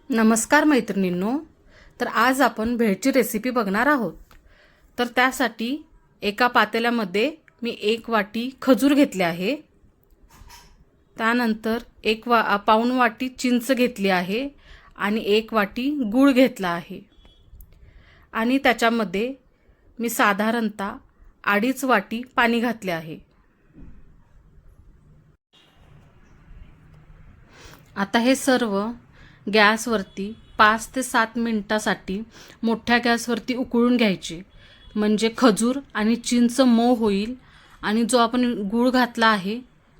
नमस्कार मैत्रिणींनो. तर आज आपण भेळची रेसिपी बघणार आहोत. तर त्यासाठी एका पातेल्यामध्ये मी 1 वाटी खजूर घेतले आहे. त्यानंतर पाऊण वाटी चिंच घेतली आहे आणि 1 वाटी गूळ घेतला आहे. आणि त्याच्यामध्ये मी साधारणतः 2.5 वाटी पाणी घातले आहे. आता हे सर्व गॅसवरती 5 ते 7 मिनिटासाठी मोठ्या गॅसवरती उकळून घ्यायचे, म्हणजे खजूर आणि चिंच मऊ होईल आणि जो आपण गूळ घातला आहे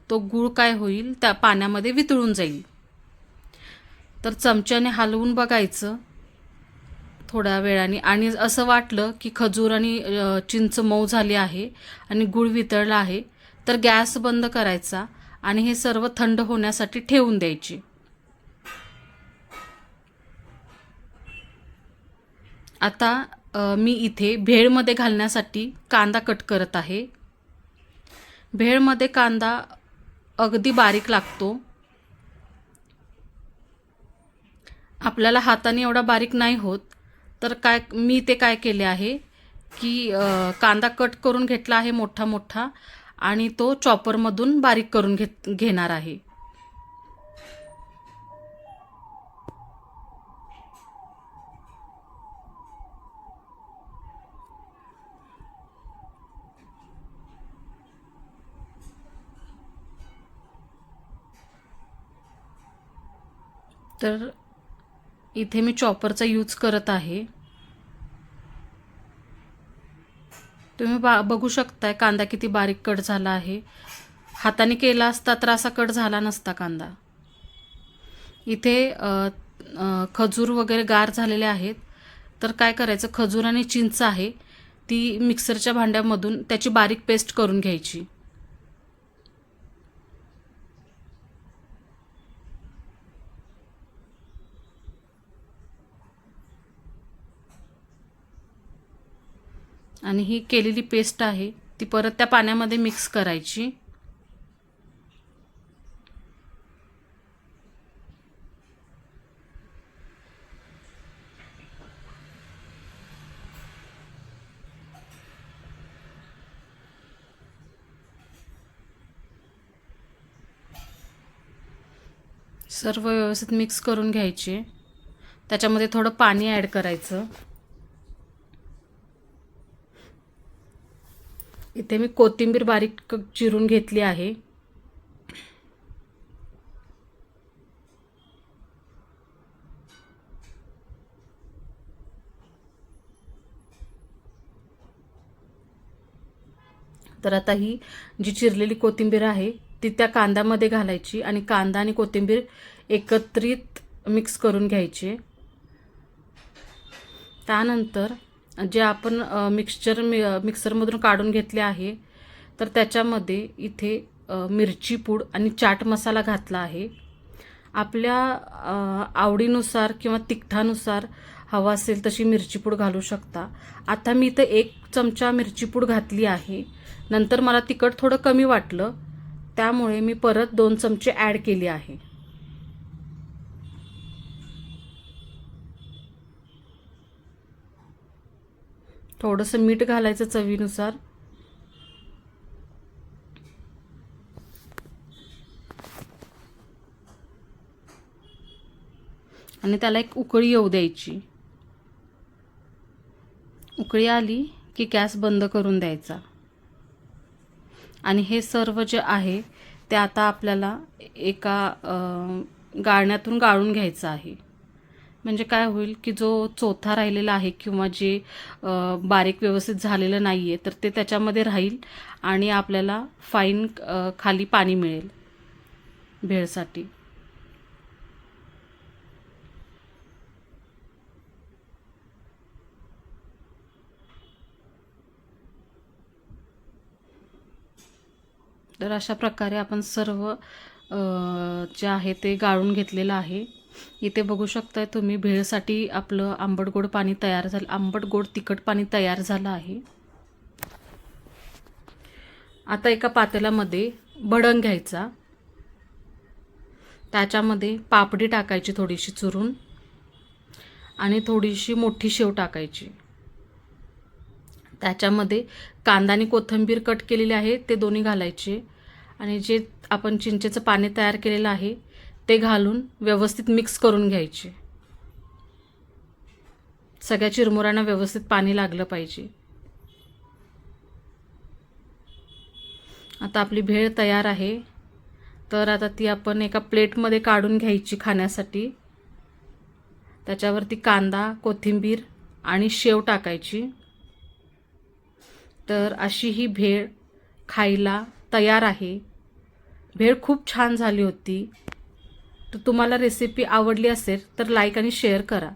तो गूळ काय होईल, त्या पाण्यामध्ये वितळून जाईल. तर चमच्याने हलवून बघायचं थोड्या वेळाने, आणि असं वाटलं की खजूर आणि चिंच मऊ झाली आहे आणि गूळ वितळला आहे तर गॅस बंद करायचा आणि हे सर्व थंड होण्यासाठी ठेवून द्यायचे. आता मी इथे भेळमध्ये घालण्यासाठी कांदा कट करत आहे. भेळमध्ये कांदा अगदी बारीक लागतो. आपल्याला हाताने एवढा बारीक नाही होत. तर मी काय केले आहे की कांदा कट करून घेतला आहे मोठा मोठा आणि तो चॉपरमधून बारीक करून घेणार आहे. तर इथे मी चॉपरचा यूज करत आहे. तुम्ही बघू शकताय कांदा किती बारीक कट झाला आहे. हाताने केला असता तर असा कट झाला नसता कांदा. इथे खजूर वगैरे गार झालेले आहेत. तर काय करायचं, खजूर आणि चिंच आहे ती मिक्सरच्या भांड्यामधून त्याची बारीक पेस्ट करून घ्यायची. आणि ही केलेली पेस्ट आहे ती परत त्या पाण्यामध्ये मिक्स करायची. सर्व व्यवस्थित मिक्स करून घ्यायचे. त्याच्यामध्ये थोडं पाणी ॲड करायचं. इथे मी कोथिंबीर बारीक चिरून घेतली आहे. तर आता ही जी चिरलेली कोथिंबीर आहे ती त्या कांद्यामध्ये घालायची आणि कांदा आणि कोथिंबीर एकत्रित मिक्स करून घ्यायचे. त्यानंतर जे आपण मिक्सरमधून काढून घेतले आहे तर त्याच्यामध्ये इथे मिरची पूड आणि चाट मसाला घातला आहे. आपल्या आवडीनुसार किंवा तिखटानुसार हवा असेल तशी मिरची पूड घालू शकता. आता मी इथं 1 चमचा मिरची पूड घातली आहे. नंतर मला तिखट थोडं कमी वाटलं त्यामुळे मी परत 2 चमचे ॲड केली आहे. थोडंसं मीठ घालायचं चवीनुसार. आणि त्याला एक उकळी येऊ द्यायची. उकळी आली की गॅस बंद करून द्यायचा. आणि हे सर्व जे आहे ते आता आपल्याला एका गाळण्यातून गाळून घ्यायचं आहे. म्हणजे काय होईल की जो चोथा राहिलेला आहे किंवा जे बारीक व्यवस्थित झालेलं नाही आहे तर ते त्याच्यामध्ये राहील आणि आपल्याला फाईन खाली पाणी मिळेल भेळसाठी. तर अशा प्रकारे आपण सर्व जे आहे ते गाळून घेतलेलं आहे. इथे बघू शकताय तुम्ही भेळसाठी आपलं आंबट गोड पाणी तयार झालं, आंबट गोड तिखट पाणी तयार झालं आहे. आता एका पातेल्यामध्ये भडंग घ्यायचा. त्याच्यामध्ये पापडी टाकायची थोडीशी चुरून. आणि थोडीशी मोठी शेव टाकायची. त्याच्यामध्ये कांदा आणि कोथिंबीर कट केलेली आहे ते दोन्ही घालायचे आणि जे आपण चिंचेचं पाणी तयार केलेलं आहे ते घालून व्यवस्थित मिक्स करून घ्यायचे. सगळ्या चिरमुऱ्यांना व्यवस्थित पाणी लागलं पाहिजे. आता आपली भेळ तयार आहे. तर आता ती आपण एका प्लेटमध्ये काढून घ्यायची खाण्यासाठी. त्याच्यावरती कांदा, कोथिंबीर आणि शेव टाकायची. तर अशी ही भेळ खायला तयार आहे. भेळ खूप छान झाली होती. तर तुम्हाला रेसिपी आवडली असेल तर लाईक आणि शेअर करा.